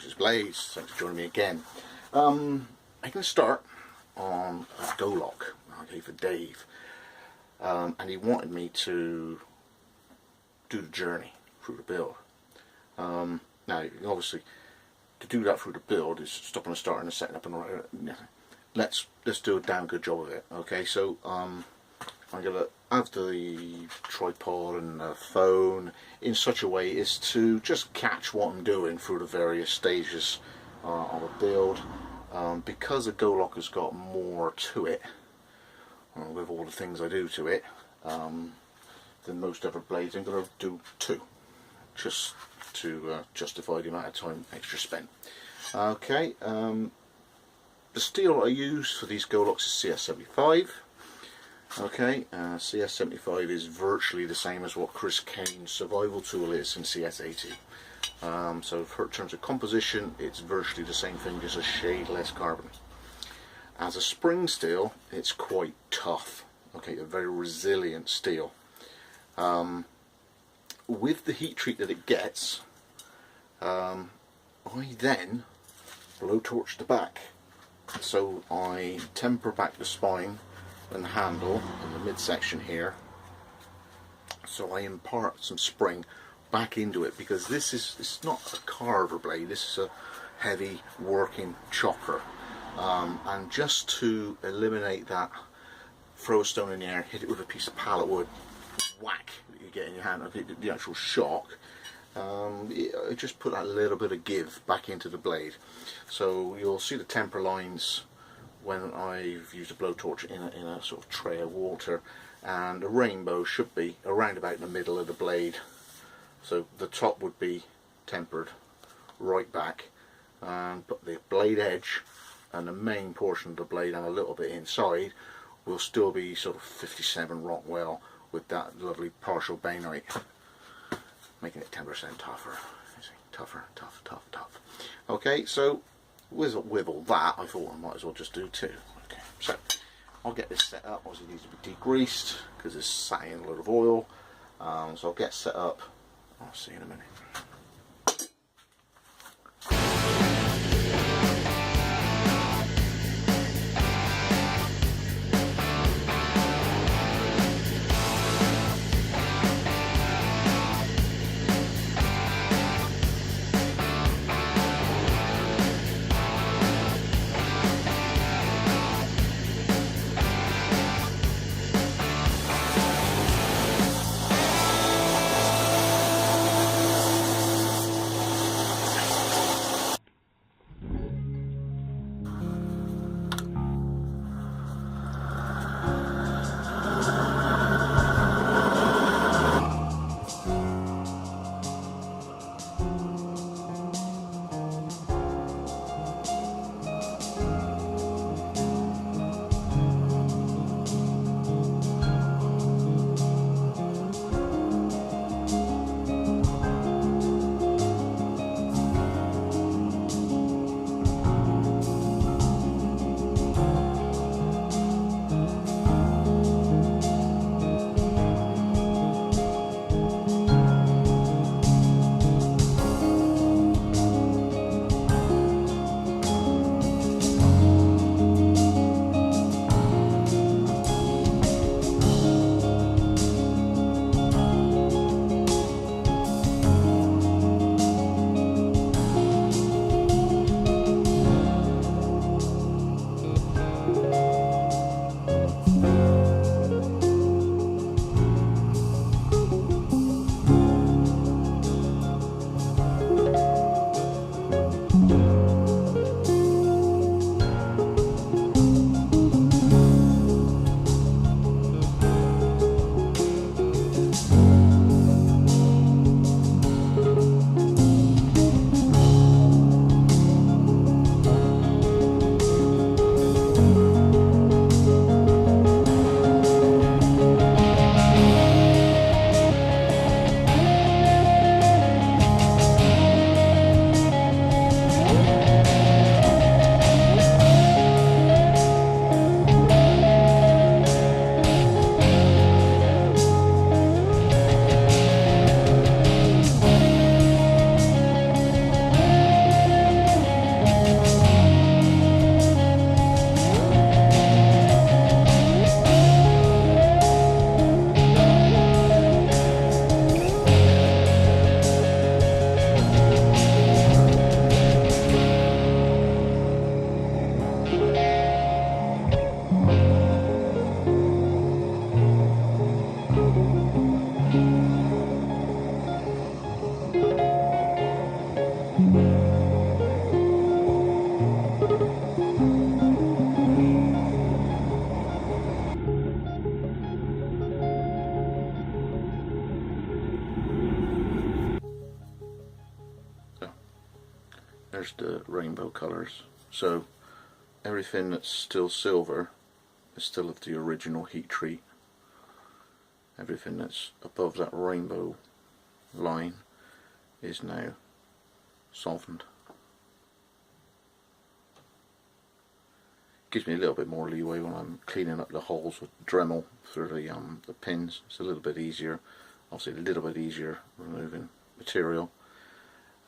Wessex Blades. Thanks for joining me again. I'm going to start on a Golok, okay, for Dave, and he wanted me to do the journey through the build. Now, obviously, to do that through the build is stopping and starting and setting up and let's do a damn good job of it. Okay, so I'm gonna have the tripod and the phone in such a way as to just catch what I'm doing through the various stages of a build. Because the Golok has got more to it, with all the things I do to it, than most other blades, I'm going to do two, just to justify the amount of time extra spent. Okay, the steel I use for these Goloks is CS75. Okay, CS75 is virtually the same as what Chris Kane's survival tool is in CS80. So in terms of composition, it's virtually the same thing, just a shade less carbon. As a spring steel, it's quite tough. Okay, a very resilient steel. With the heat treat that it gets, I then blowtorch the back. So I temper back the spine and handle in the midsection here, so I impart some spring back into it, because it's not a carver blade, this is a heavy working chopper, and just to eliminate that, throw a stone in the air, hit it with a piece of pallet wood, whack, you get in your hand, the actual shock, I just put that little bit of give back into the blade. So you'll see the temper lines when I've used a blowtorch in a sort of tray of water, and the rainbow should be around about in the middle of the blade. So the top would be tempered right back, but the blade edge and the main portion of the blade and a little bit inside will still be sort of 57 Rockwell with that lovely partial bainite, making it 10% tougher. Tougher, tough, tough, tough. Okay, so with all that, I thought I might as well just do two. Okay, so I'll get this set up. Obviously, it needs to be degreased because it's sat in a lot of oil. So I'll get set up. I'll see you in a minute. there's the rainbow colours. So everything that's still silver is still of the original heat treat. Everything that's above that rainbow line is now softened. Gives me a little bit more leeway when I'm cleaning up the holes with Dremel through the pins. It's a little bit easier, obviously a little bit easier removing material.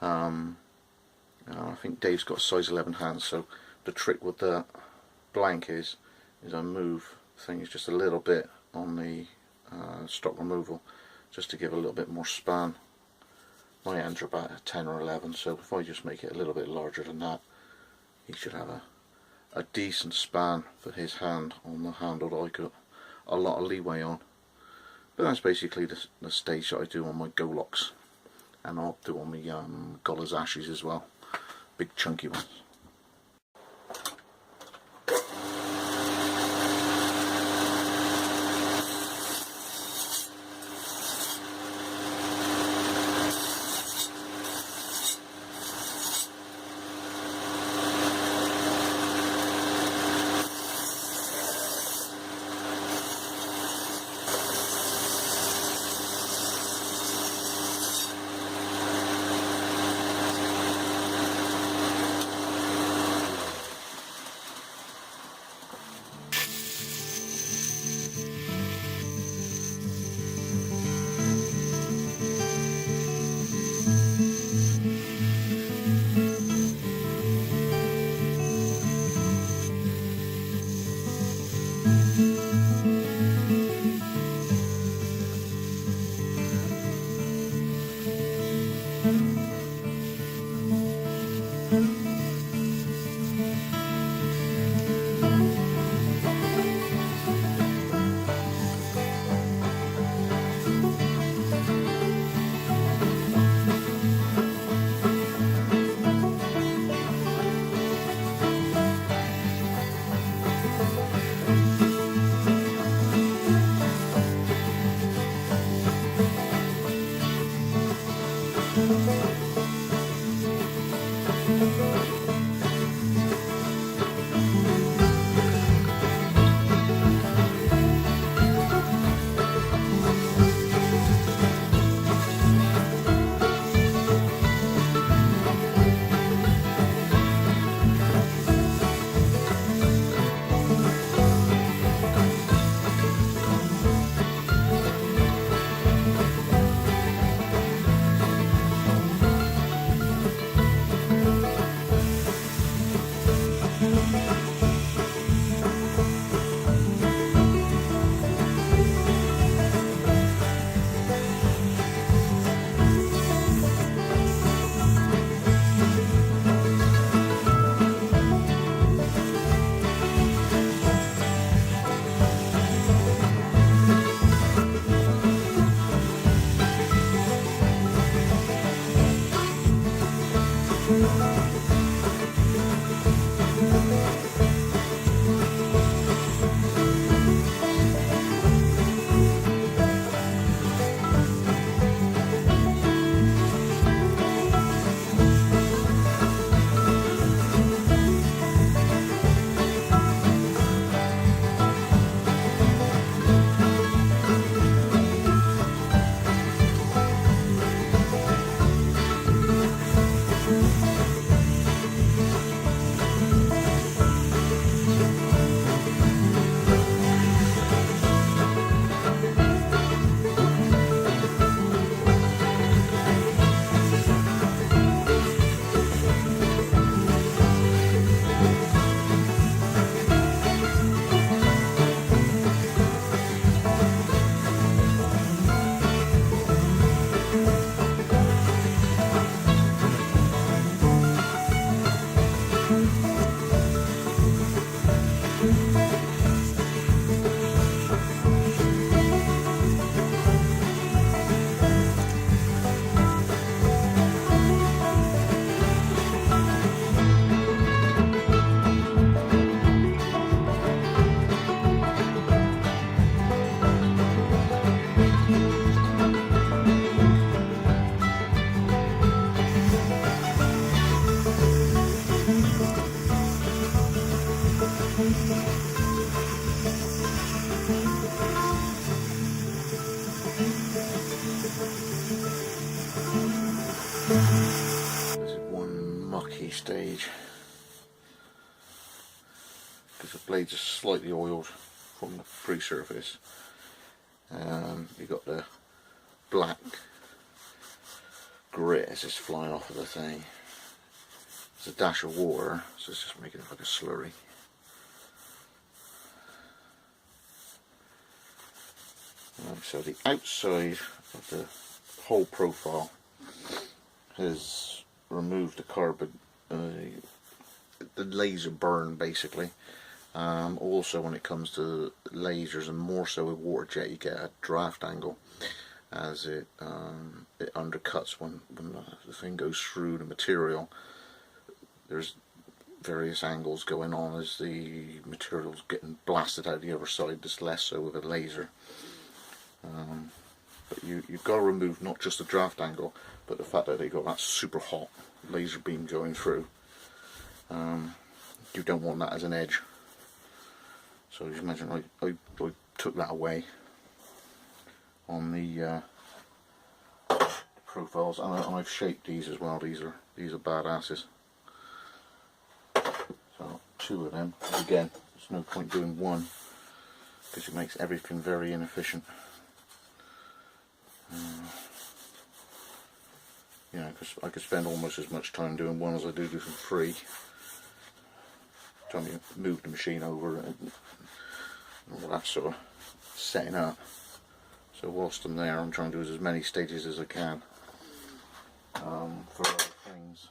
I think Dave's got size 11 hands, so the trick with the blank is I move things just a little bit on the stock removal just to give a little bit more span. My hands are about a 10 or 11, so if I just make it a little bit larger than that, he should have a decent span for his hand on the handle that I got a lot of leeway on. But that's basically the stage that I do on my Goloks, and I'll do on my Golok's ashes as well, big chunky ones. stage, because the blades are slightly oiled from the pre-surface. You've got the black grit as it's flying off of the thing. There's a dash of water, so it's just making it like a slurry. Right, so the outside of the whole profile has removed the carbon, the laser burn basically. Also when it comes to lasers, and more so with water jet, you get a draft angle as it undercuts when the thing goes through the material. There's various angles going on as the material's getting blasted out the other side. There's less so with a laser. But you've got to remove not just the draft angle, but the fact that they've got that super hot laser beam going through. You don't want that as an edge. So as you imagine, I took that away on the profiles, and I've shaped these as well. These are badasses. So 2 of them. Again, there's no point doing one because it makes everything very inefficient. You know, because I could spend almost as much time doing one as I do some 3. Trying to move the machine over and all that sort of setting up. So whilst I'm there, I'm trying to do as many stages as I can for other things.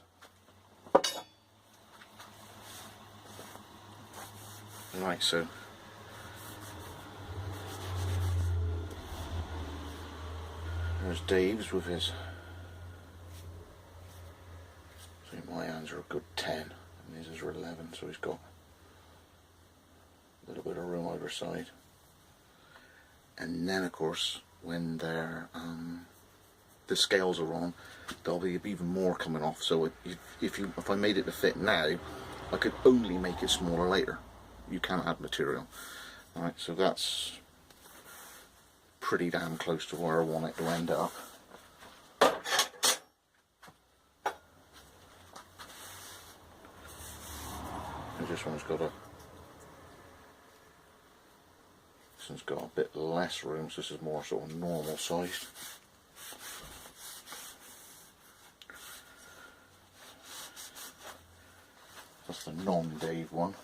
Right, so there's Dave's with his. See, my hands are a good 10 and his are 11, so he's got a little bit of room either side. And then of course when they're the scales are on, there'll be even more coming off. So if I made it to fit now, I could only make it smaller later. You can't add material. Alright, so that's pretty damn close to where I want it to end up. This one's got a bit less room, so this is more sort of normal sized. That's the non-Dave one.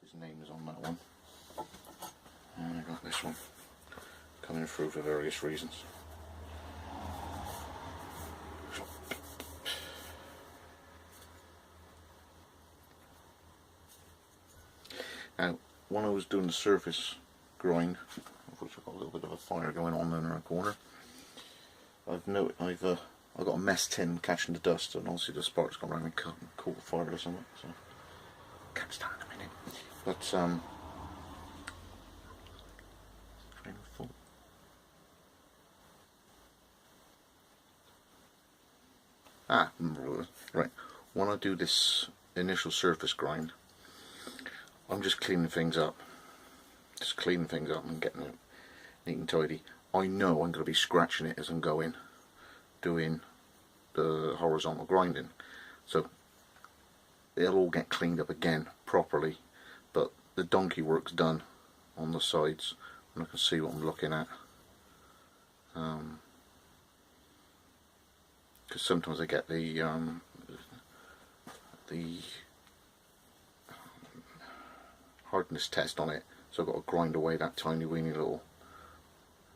His name is on that one. And I got this one coming through for various reasons. Now, when I was doing the surface grind, which I've got a little bit of a fire going on in our corner, I've got a mess tin catching the dust, and obviously the sparks gone around and caught fire or something. So can't start in a minute. But train of thought. Right. When I do this initial surface grind, I'm just cleaning things up. And getting it neat and tidy. I know I'm going to be scratching it as I'm going, doing the horizontal grinding. So it'll all get cleaned up again properly, but the donkey work's done on the sides, and I can see what I'm looking at. Because sometimes I get the hardness test on it, so I've got to grind away that tiny weeny little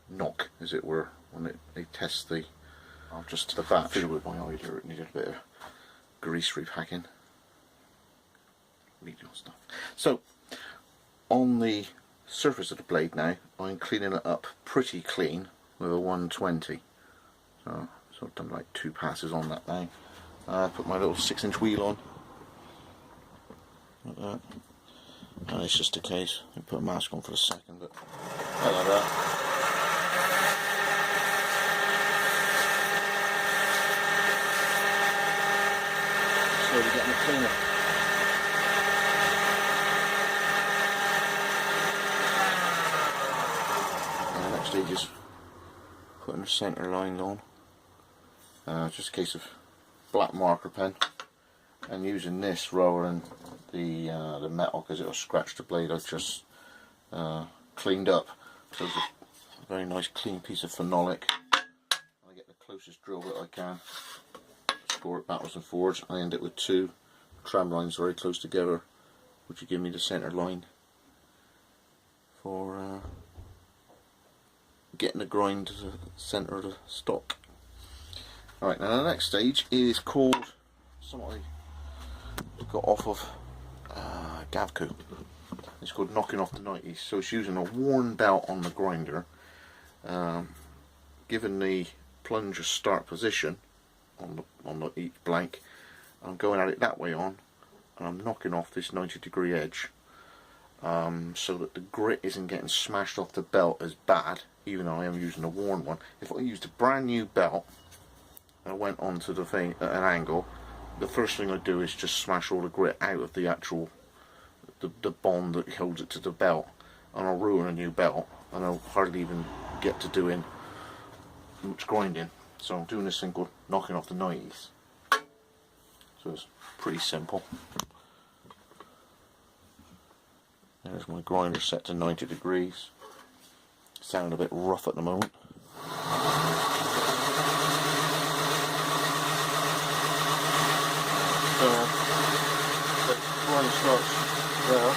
knock, as it were, when they test the batch. Feel with my idler, it needed a bit of grease repacking. Medial stuff. So on the surface of the blade now, I'm cleaning it up pretty clean with a 120. So I've done like 2 passes on that now. Put my little 6-inch wheel on, like that. And it's just a case. I put a mask on for a second, but like that. Slowly getting it cleaner. And the next stage is putting the centre lines on. Just a case of black marker pen and using this rather than the metal, because it'll scratch the blade, I've just cleaned up. So it's a very nice clean piece of phenolic. I get the closest drill that I can, score it backwards and forwards. I end it with 2 tram lines very close together, which will give me the centre line for getting the grind to the centre of the stock. Alright, now the next stage is called something I got off of Gavco. It's called knocking off the 90s. So it's using a worn belt on the grinder, given the plunger start position on each blank. I'm going at it that way on, and I'm knocking off this 90-degree edge, so that the grit isn't getting smashed off the belt as bad, even though I am using a worn one. If I used a brand new belt and I went onto the thing at an angle, the first thing I do is just smash all the grit out of the actual the bond that holds it to the belt, and I'll ruin a new belt, and I'll hardly even get to doing much grinding. So I'm doing this thing called knocking off the 90s. So it's pretty simple. There's my grinder set to 90 degrees. Sound a bit rough at the moment. The grind starts there.